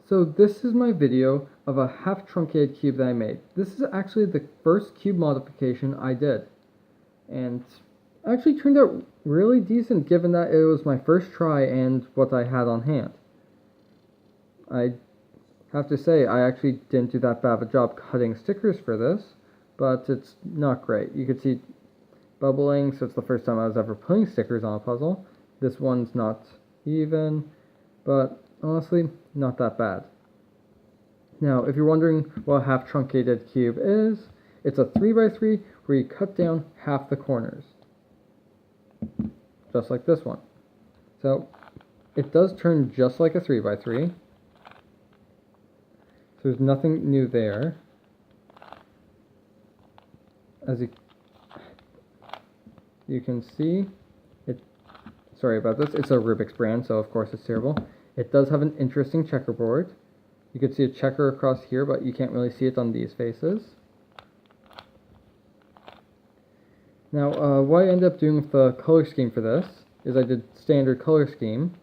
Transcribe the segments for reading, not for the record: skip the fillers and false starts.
So this is my video of a half-truncated cube that I made. This is actually the first cube modification I did, and actually turned out really decent given that it was my first try and what I had on hand. I have to say I actually didn't do that bad of a job cutting stickers for this, but it's not great. You can see bubbling, so it's the first time I was ever putting stickers on a puzzle. This one's not even, but honestly, not that bad. Now, if you're wondering what a half-truncated cube is, it's a 3x3 where you cut down half the corners. Just like this one. So, it does turn just like a 3x3. So there's nothing new there. As you can see, sorry about this, it's a Rubik's brand, so of course it's terrible. It does have an interesting checkerboard. You can see a checker across here, but you can't really see it on these faces. Now, what I ended up doing with the color scheme for this is I did standard color scheme.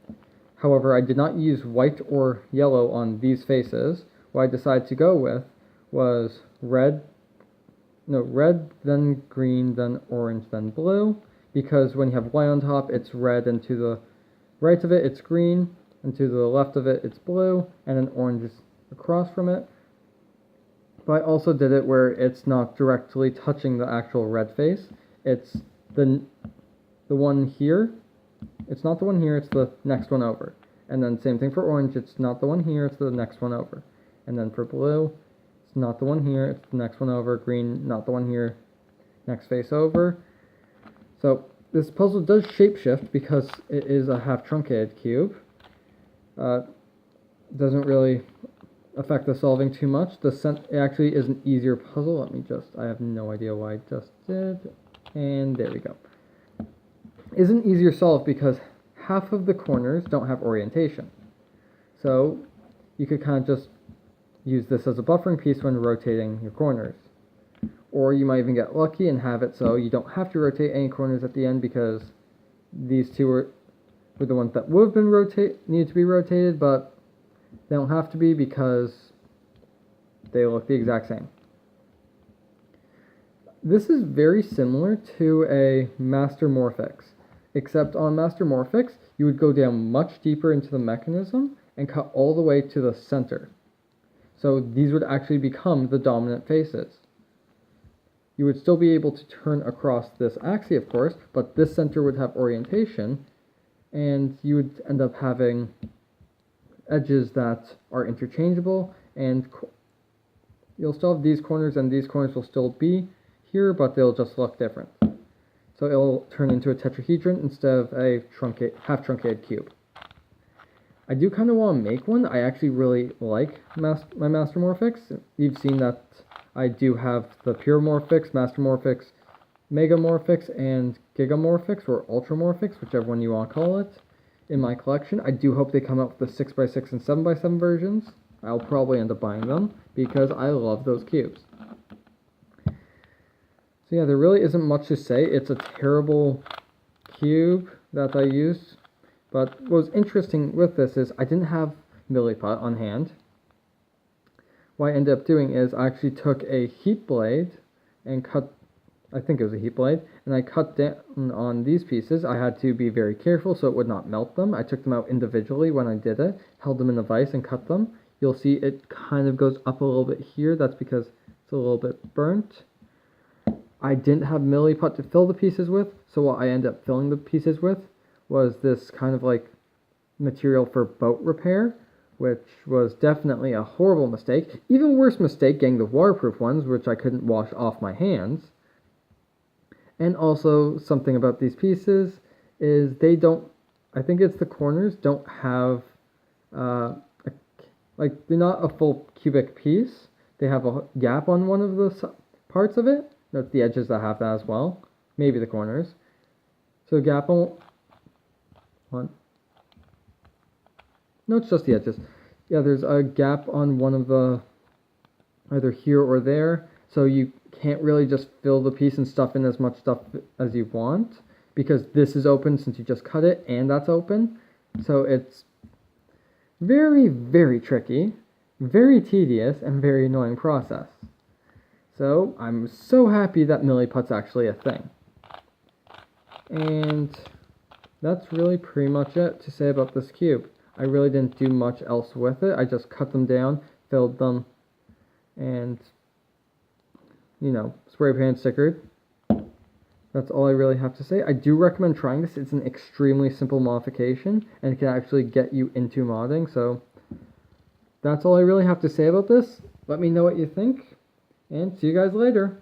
However, I did not use white or yellow on these faces. What I decided to go with was red, then green, then orange, then blue. Because when you have white on top, it's red, and to the right of it, it's green, and to the left of it, it's blue, and then orange is across from it. But I also did it where it's not directly touching the actual red face. It's the one here. It's not the one here, it's the next one over. And then same thing for orange, it's not the one here, it's the next one over. And then for blue, it's not the one here, it's the next one over. Green, not the one here, next face over. So this puzzle does shapeshift because it is a half-truncated cube. Doesn't really affect the solving too much. It actually is an easier puzzle. I have no idea why I just did. And there we go. Is an easier solve because half of the corners don't have orientation. So you could kind of just use this as a buffering piece when rotating your corners. Or you might even get lucky and have it so you don't have to rotate any corners at the end because these two were the ones that would have been needed to be rotated, but they don't have to be because they look the exact same. This is very similar to a Master Morphix, except on Master Morphix, you would go down much deeper into the mechanism and cut all the way to the center. So these would actually become the dominant faces. You would still be able to turn across this axis, of course, but this center would have orientation, and you would end up having edges that are interchangeable, and you'll still have these corners, and these corners will still be here, but they'll just look different. So it'll turn into a tetrahedron instead of a half-truncated cube. I do kind of want to make one. I actually really like my Master Morphix. You've seen that I do have the Pure Morphix, Master Morphix, Mega Morphix, and Giga Morphix, or Ultra Morphix, whichever one you want to call it, in my collection. I do hope they come out with the 6x6 and 7x7 versions. I'll probably end up buying them because I love those cubes. So yeah, there really isn't much to say. It's a terrible cube that I used. But what was interesting with this is I didn't have Milliput on hand. What I ended up doing is I actually took a heat blade and cut, I think it was a heat blade, and I cut down on these pieces. I had to be very careful so it would not melt them. I took them out individually when I did it, held them in a vise and cut them. You'll see it kind of goes up a little bit here. That's because it's a little bit burnt. I didn't have Milliput to fill the pieces with, so what I ended up filling the pieces with was this kind of like material for boat repair, which was definitely a horrible mistake. Even worse mistake getting the waterproof ones, which I couldn't wash off my hands. And also something about these pieces is they don't, I think it's the corners, don't have, they're not a full cubic piece. They have a gap on one of the parts of it. That's the edges that have that as well. Maybe the corners. So gap on one. No, it's just the edges. Yeah, there's a gap on one of the, either here or there, so you can't really just fill the piece and stuff in as much stuff as you want, because this is open since you just cut it, and that's open, so Very, very tricky, very tedious, and very annoying process. So I'm so happy that Milliput's actually a thing. And that's really pretty much it to say about this cube. I really didn't do much else with it. I just cut them down, filled them, and, spray paint stickered. That's all I really have to say. I do recommend trying this. It's an extremely simple modification, and it can actually get you into modding, so that's all I really have to say about this. Let me know what you think, and see you guys later.